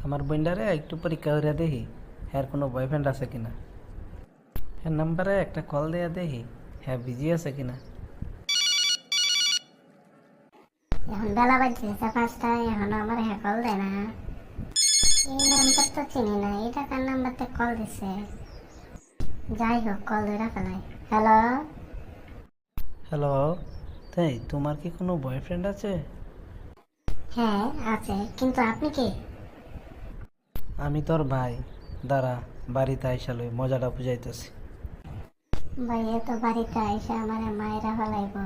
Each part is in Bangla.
আমার বোনটারে একটু পরীক্ষা করে দেখি হ্যার কোনো বয়ফ্রেন্ড আছে কিনা। হ্যার নাম্বারে একটা কল দেয়া দেখি হ্যাঁ বিজি আছে কিনা। এখন বেলা বাজছে 5টায়, এখনো আমার কল দেয় না। এই নাম্বার তো চিনি না, এটা কার নাম্বার থেকে কল দিছে? যাই হোক, কল ধরে ফেলাই। হ্যালো। হ্যালো, তাই তোমার কি কোনো বয়ফ্রেন্ড আছে? হ্যাঁ আছে, কিন্তু আপনি কে? আমি তোর ভাই, দাঁড়া বাড়িতে আইসা লই মজাটা বুঝাইতেছি। ভাইয়া তো বাড়িতে আইসা আমার মায়েরা ফেলাইব।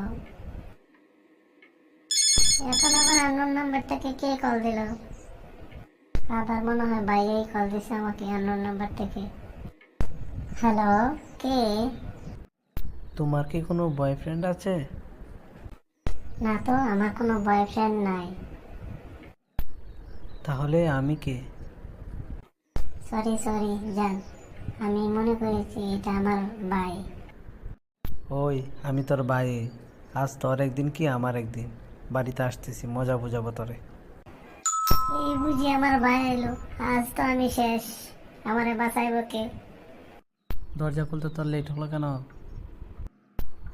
এখন আবার আননোন নাম্বার থেকে কে কল দিল? আবার মনে হয় ভাইয়াই কল দিছে আমাকে আননোন নাম্বার থেকে। হ্যালো, কে? তোমার কি কোনো বয়ফ্রেন্ড আছে? না তো, আমার কোনো বয়ফ্রেন্ড নাই। তাহলে আমি কে? সরি সরি জান, আমি মনে করেছি এটা আমার ভাই। ওই আমি তোর ভাই, আজ তোর একদিন কি আমার একদিন, বাড়িতে আসতেছি মজা বুঝাবো তোরে। এই বুঝি আমার ভাই এলো, আজ তো আমি শেষ। আমারে বাঁচাইব কে? দরজা খুলতে তোর লেট হলো কেন?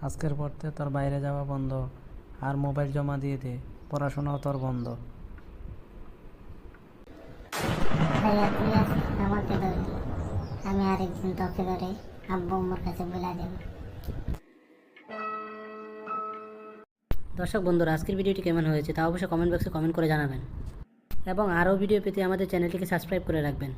আজকের পর থেকে তোর বাইরে যাওয়া বন্ধ, আর মোবাইল জমা দিয়ে দে, পড়াশোনাও তোর বন্ধ। ভাইয়া তুই আজ আমাকে ধরলি, আমি আরেকদিন তোকে ধরে আব্বু আম্মুর কাছে বলে দেব। দর্শক বন্ধুরা, আজকের ভিডিওটি কেমন হয়েছে তা অবশ্যই কমেন্ট বক্সে কমেন্ট করে জানাবেন এবং আরও ভিডিও পেতে আমাদের চ্যানেলটিকে সাবস্ক্রাইব করে রাখবেন।